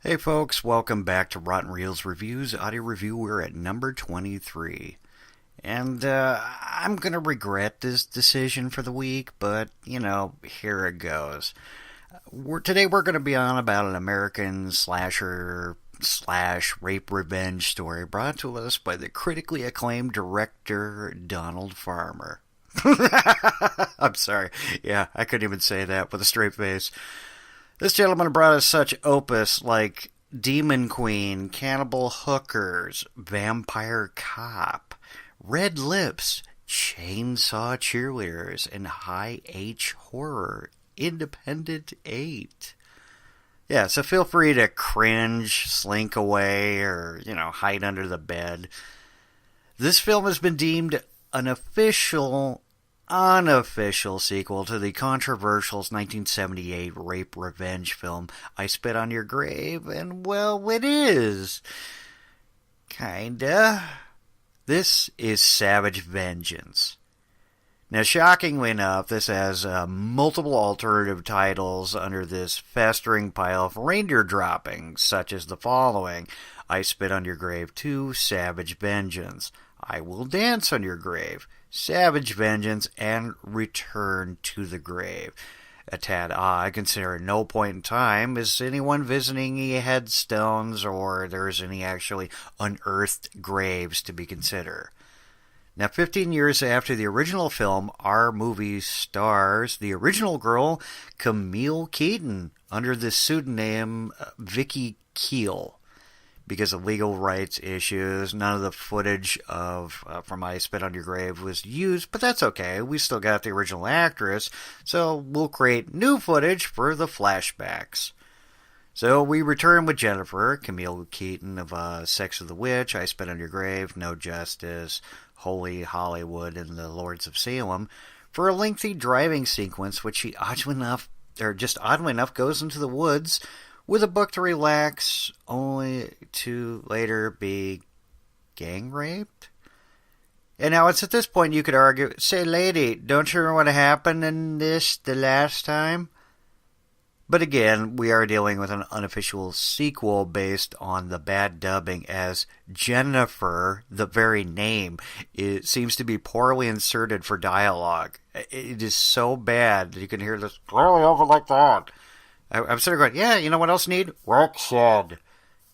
Hey folks, welcome back to Rotten Reelz Reviews Audio Review. We're at number 23. And I'm going to regret this decision for the week, but, here it goes. Today we're going to be on about an American slasher / rape revenge story brought to us by the critically acclaimed director Donald Farmer. I'm sorry. Yeah, I couldn't even say that with a straight face. This gentleman brought us such opus like Demon Queen, Cannibal Hookers, Vampire Cop, Red Lips, Chainsaw Cheerleaders, and High H Horror, Independent 8. Yeah, so feel free to cringe, slink away, or, hide under the bed. This film has been deemed an unofficial sequel to the controversial 1978 rape revenge film I Spit on Your Grave, and well, it is. Kinda. This is Savage Vengeance. Now, shockingly enough, this has multiple alternative titles under this festering pile of reindeer droppings, such as the following: I Spit on Your Grave 2, Savage Vengeance, I Will Dance on Your Grave, Savage Vengeance, and Return to the Grave. A tad odd, considering no point in time is anyone visiting any headstones or there's any actually unearthed graves to be considered. Now, 15 years after the original film, our movie stars the original girl, Camille Keaton, under the pseudonym Vicky Keel. Because of legal rights issues, none of the footage from I Spit on Your Grave was used, but that's okay. We still got the original actress, so we'll create new footage for the flashbacks. So we return with Jennifer, Camille Keaton of Sex of the Witch, I Spit on Your Grave, No Justice, Holy Hollywood, and The Lords of Salem, for a lengthy driving sequence, which she oddly enough goes into the woods with a book to relax, only to later be gang raped. And now it's at this point you could argue, say lady, don't you remember what happened in this the last time? But again, we are dealing with an unofficial sequel based on the bad dubbing, as Jennifer, the very name, it seems to be poorly inserted for dialogue. It is so bad that you can hear this clearly over like that. I'm sort of going, yeah, you know what else you need? Work shed.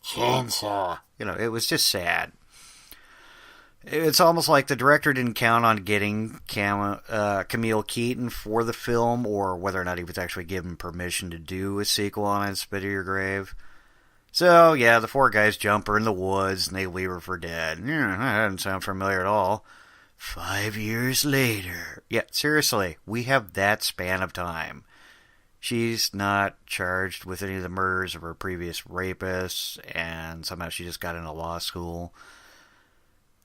Chainsaw. It was just sad. It's almost like the director didn't count on getting Camille Keaton for the film, or whether or not he was actually given permission to do a sequel on I Spit on Your Grave. So, yeah, the four guys jump her in the woods, and they leave her for dead. That doesn't sound familiar at all. 5 years later. Yeah, seriously, we have that span of time. She's not charged with any of the murders of her previous rapists, and somehow she just got into law school.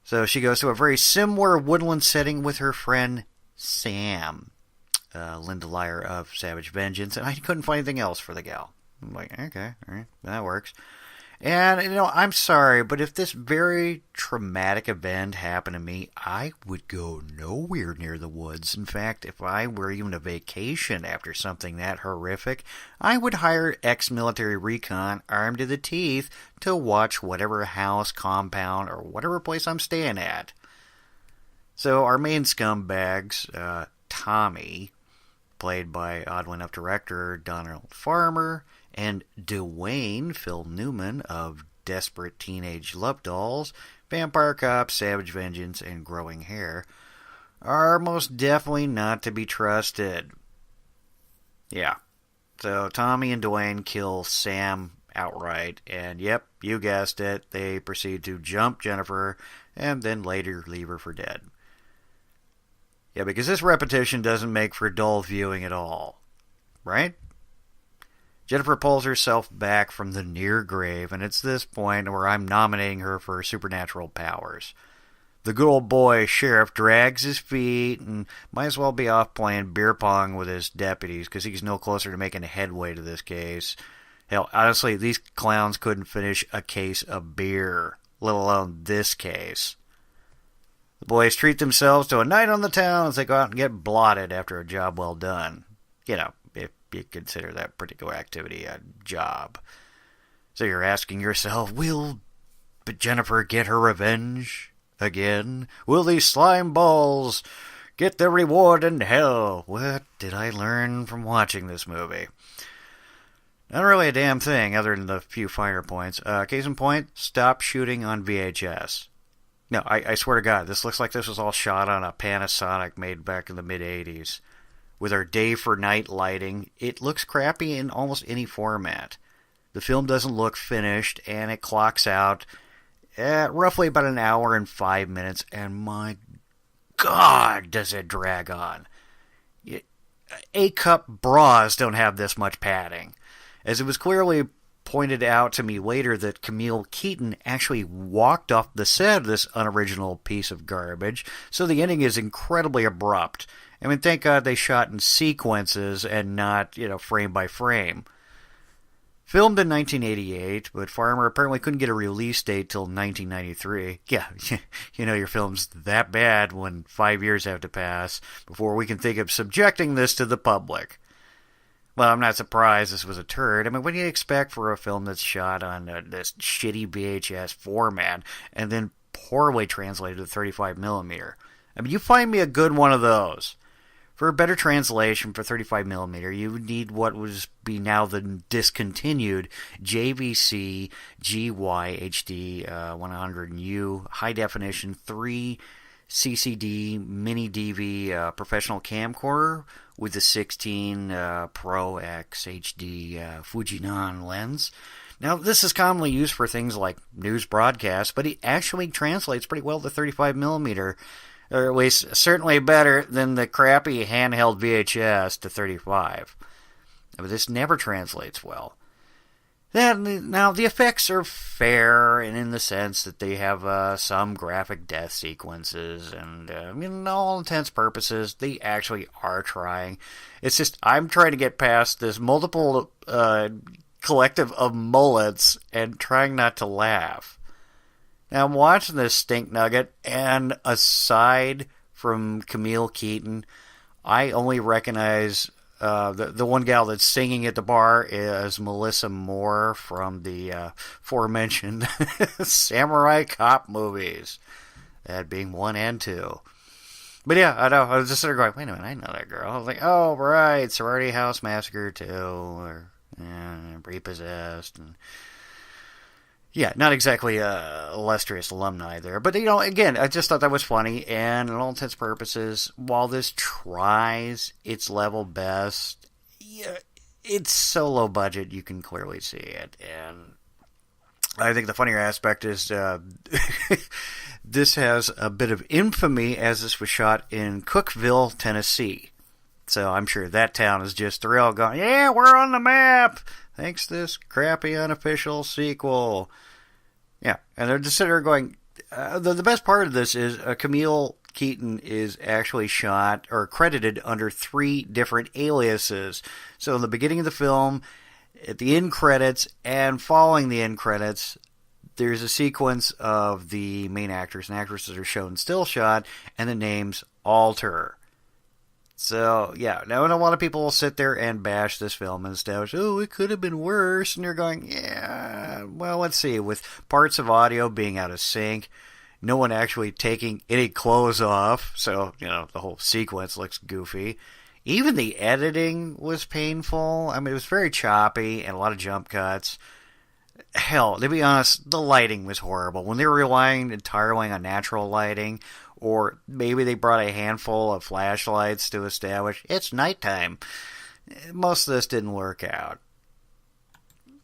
So she goes to a very similar woodland setting with her friend Sam, Linda Lyer of Savage Vengeance, and I couldn't find anything else for the gal. I'm like, okay, all right, that works. And, I'm sorry, but if this very traumatic event happened to me, I would go nowhere near the woods. In fact, if I were even a vacation after something that horrific, I would hire ex-military recon armed to the teeth to watch whatever house, compound, or whatever place I'm staying at. So our main scumbags, Tommy, played by oddly enough director Donald Farmer, and Dwayne, Phil Newman, of Desperate Teenage Love Dolls, Vampire Cop, Savage Vengeance, and Growing Hair, are most definitely not to be trusted. Yeah. So Tommy and Dwayne kill Sam outright, and yep, you guessed it, they proceed to jump Jennifer, and then later leave her for dead. Yeah, because this repetition doesn't make for dull viewing at all. Right? Jennifer pulls herself back from the near grave, and it's this point where I'm nominating her for supernatural powers. The good old boy sheriff drags his feet and might as well be off playing beer pong with his deputies because he's no closer to making a headway to this case. Hell, honestly, these clowns couldn't finish a case of beer, let alone this case. The boys treat themselves to a night on the town as they go out and get blotted after a job well done. If you consider that particular activity a job. So you're asking yourself, will Jennifer get her revenge again? Will these slime balls get their reward in hell? What did I learn from watching this movie? Not really a damn thing, other than the few finer points. Case in point, stop shooting on VHS. No, I swear to God, this looks like this was all shot on a Panasonic made back in the mid-'80s. With our day-for-night lighting, it looks crappy in almost any format. The film doesn't look finished, and it clocks out at roughly about an hour and 5 minutes, and my God, does it drag on. A-cup bras don't have this much padding. As it was clearly pointed out to me later that Camille Keaton actually walked off the set of this unoriginal piece of garbage, so the ending is incredibly abrupt. I mean, thank God they shot in sequences and not, frame by frame. Filmed in 1988, but Farmer apparently couldn't get a release date till 1993. Yeah, your film's that bad when 5 years have to pass before we can think of subjecting this to the public. Well, I'm not surprised this was a turd. I mean, what do you expect for a film that's shot on this shitty VHS format and then poorly translated to 35mm? I mean, you find me a good one of those. For a better translation for 35mm, you would need what would be now the discontinued JVC GY-HD 100U high definition 3 CCD mini DV professional camcorder with the 16 Pro X HD Fujinon lens. Now, this is commonly used for things like news broadcasts, but it actually translates pretty well to 35mm. Or at least certainly better than the crappy handheld VHS to 35. But this never translates well. Now, the effects are fair, and in the sense that they have some graphic death sequences, and in all intents and purposes, they actually are trying. It's just, I'm trying to get past this multiple collective of mullets and trying not to laugh. Now, I'm watching this stink nugget, and aside from Camille Keaton, I only recognize the one gal that's singing at the bar is Melissa Moore from the aforementioned Samurai Cop movies, that being 1 and 2. But yeah, I know, I was just sort of going, wait a minute, I know that girl. I was like, oh, right, Sorority House Massacre 2, or Repossessed, and... Yeah, not exactly a illustrious alumni there. But, again, I just thought that was funny. And in all intents and purposes, while this tries its level best, it's so low budget you can clearly see it. And I think the funnier aspect is this has a bit of infamy as this was shot in Cookeville, Tennessee. So I'm sure that town is just thrilled, going, yeah, we're on the map! Thanks to this crappy unofficial sequel. Yeah, and they're just sitting there going, the best part of this is Camille Keaton is actually shot or credited under 3 different aliases. So in the beginning of the film, at the end credits, and following the end credits, there's a sequence of the main actors and actresses are shown still shot, and the names alter. So, yeah, now a lot of people will sit there and bash this film and establish, oh, it could have been worse, and you're going, yeah, well, let's see, with parts of audio being out of sync, no one actually taking any clothes off, so, the whole sequence looks goofy. Even the editing was painful. I mean, it was very choppy and a lot of jump cuts. Hell, to be honest, the lighting was horrible. When they were relying entirely on natural lighting, or maybe they brought a handful of flashlights to establish it's nighttime, most of this didn't work out.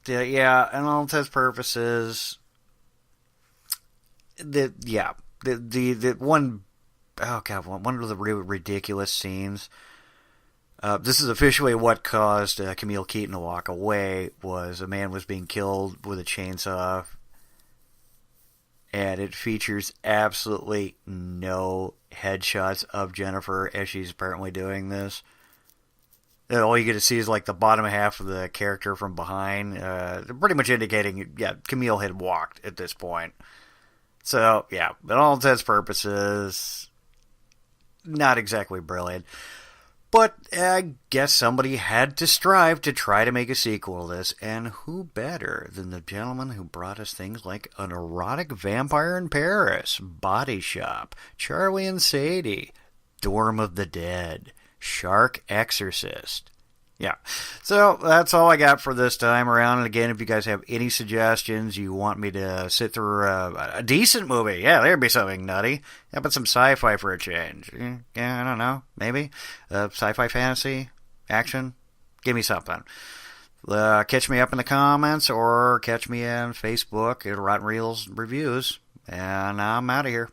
Yeah, and all intents and purposes, the one, oh God, one of the really ridiculous scenes. This is officially what caused Camille Keaton to walk away. Was a man was being killed with a chainsaw, and it features absolutely no headshots of Jennifer as she's apparently doing this. And all you get to see is like the bottom half of the character from behind, pretty much indicating, yeah, Camille had walked at this point. So, yeah, but all intents and purposes, not exactly brilliant. But I guess somebody had to strive to try to make a sequel to this, and who better than the gentleman who brought us things like An Erotic Vampire in Paris, Body Shop, Charlie and Sadie, Dorm of the Dead, Shark Exorcist. Yeah, so that's all I got for this time around. And again, if you guys have any suggestions, you want me to sit through a decent movie, yeah, there'd be something nutty. How about some sci-fi for a change? Yeah, I don't know, maybe sci-fi, fantasy, action. Give me something. Catch me up in the comments or catch me on Facebook at Rotten Reelz Reviews. And I'm out of here.